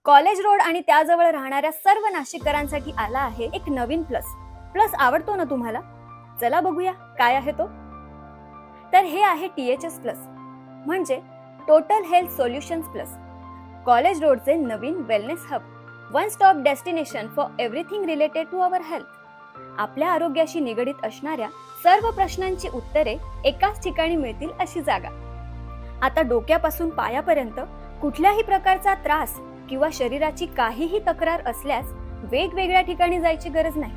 College road आणि त्याजवळ राहणाऱ्या सर्व नाशिककरांसाठी आला आहे एक नवीन प्लस. प्लस आवडतो ना तुम्हाला? चला बघूया काय आहे तो. तर हे आहे THS प्लस, म्हणजे total health solutions plus. College रोडचे नवीन wellness hub, one stop destination for everything related to our health. आपल्या आरोग्याशी निगडीत असणाऱ्या सर्व प्रश्नांची उत्तरे एकाच ठिकाणी मिळतील अशी जागा. आता डोक्यापासून पायापर्यंत कुठल्याही प्रकारचा त्रास किंवा शरीराची काहीही तक्रार असल्यास वेगवेगळ्या ठिकाणी जायची गरज नाही.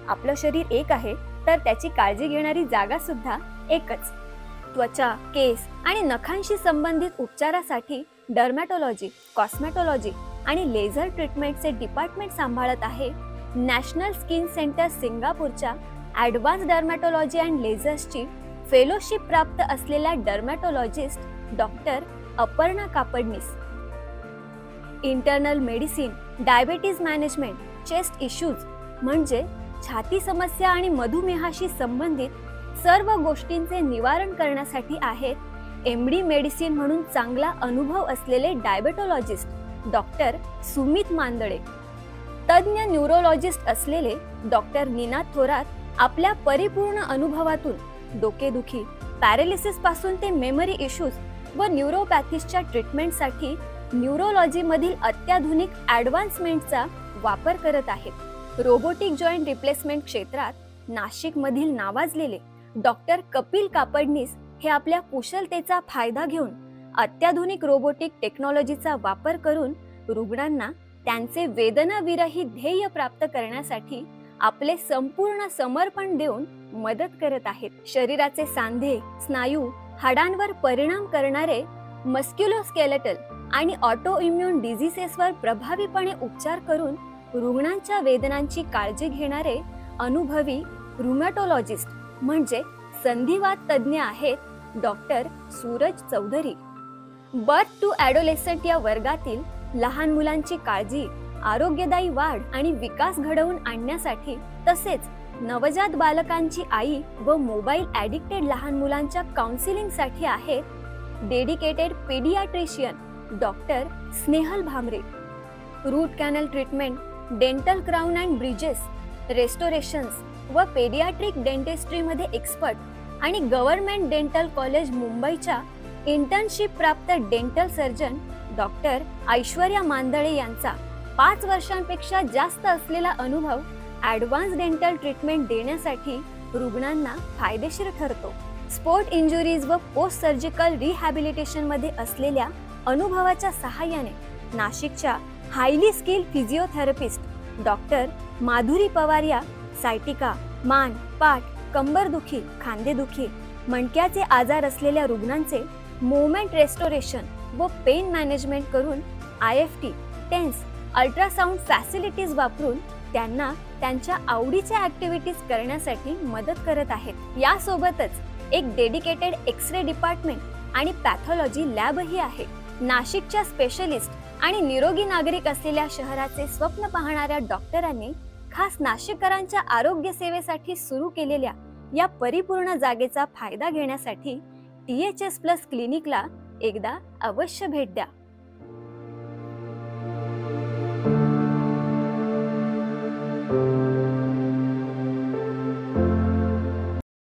आपलं शरीर एक आहे तर त्याची काळजी घेणारी जागा सुद्धा एकच. त्वचा, केस आणि नखांशी संबंधित उपचारासाठी डर्मॅटॉलॉजी, कॉस्मेटॉलॉजी आणि लेझर ट्रीटमेंटचे डिपार्टमेंट सांभाळत आहे नॅशनल स्किन सेंटर सिंगापूरच्या ॲडव्हान्स डर्मॅटॉलॉजी अँड लेझर्सची फेलोशिप प्राप्त असलेल्या डर्मॅटॉलॉजिस्ट doctor Aparna Kapadnis. Internal medicine, diabetes management, chest issues म्हणजे छाती समस्या आणि मधुमेहाशी संबंधित सर्व गोष्टींचे निवारण करण्यासाठी आहेत MD मेडिसिन म्हणून चांगला अनुभव असलेले डायबेटॉलॉजिस्ट डॉक्टर सुमित मांदळे. तज्ञ न्यूरोलॉजिस्ट असलेले डॉक्टर निनाद थोरात आपल्या परिपूर्ण अनुभवातून डोकेदुखी, पॅरालिसिस पासून ते मेमरी इश्यूज व न्यूरोपॅथीजच्या ट्रीटमेंटसाठी न्यूरोलॉजी मधील अत्याधुनिक ॲडव्हान्समेंटचा वापर करत आहेत. रोबोटिक जॉईंट रिप्लेसमेंट क्षेत्रात नाशिक मधील नावाजलेले डॉक्टर कपिल कापडनीस हे आपल्या कुशलतेचा फायदा घेऊन अत्याधुनिक रोबोटिक टेक्नॉलॉजीचा वापर करून रुग्णांना त्यांचे वेदनाविरहित ध्येय प्राप्त करण्यासाठी आपले संपूर्ण समर्पण देऊन मदत करत आहेत. शरीराचे सांधे, स्नायू, हाडांवर परिणाम करणारे मस्क्युलोस्केलेटल आणि ऑटो इम्युन डिझिसेसवर प्रभावीपणे उपचार करून रुग्णांच्या वेदनांची काळजी घेणारे अनुभवी रुमॅटॉलॉजिस्ट म्हणजे संधिवात तज्ञ आहेत doctor Suraj Chaudhary. Birth to adolescent या वर्गातील लहान मुलांची काळजी, आरोग्यदायी वाढ आणि विकास घडवून आणण्यासाठी तसेच नवजात बालकांची आई व मोबाईल ॲडिक्टेड लहान मुलांच्या काउन्सिलिंगसाठी आहेत dedicated paediatrician doctor Snehal Bhamre. Root canal treatment, dental crown and bridges, restorations व पेडियाट्रिक डेंटिस्ट्रीमध्ये एक्सपर्ट आणि गव्हर्नमेंट डेंटल कॉलेज मुंबईच्या इंटर्नशिप प्राप्त dental surgeon doctor Aishwarya Mandale यांचा 5 वर्षांपेक्षा जास्त असलेला अनुभव ॲडव्हान्स डेंटल ट्रीटमेंट देण्यासाठी रुग्णांना फायदेशीर ठरतो. स्पोर्ट इंजुरीज व पोस्ट सर्जिकल रिहॅबिलिटेशन मध्ये असलेल्या अनुभवाच्या सहाय्याने नाशिकच्या highly skill physiotherapist doctor Madhuri Pawar या सायटिका, मान, पाठ, कंबरदुखी, खांदेदुखी, मणक्याचे आजार असलेल्या रुग्णांचे मोमेंट रेस्टोरेशन व पेन मॅनेजमेंट करून IFT, टेन्स, अल्ट्रासाउंड फॅसिलिटीज वापरून त्यांना त्यांच्या आवडीच्या ॲक्टिव्हिटीज करण्यासाठी मदत करत आहेत. यासोबतच एक डेडिकेटेड एक्स-रे डिपार्टमेंट आणि पॅथॉलॉजी लॅबही आहे. नाशिकच्या स्पेशलिस्ट आणि निरोगी नागरिक असलेल्या शहराचे स्वप्न पाहणाऱ्या डॉक्टरांनी खास नाशिककरांच्या आरोग्य सेवेसाठी सुरू केलेल्या या परिपूर्ण जागेचा फायदा घेण्यासाठी THS प्लस क्लिनिकला एकदा अवश्य भेट द्या.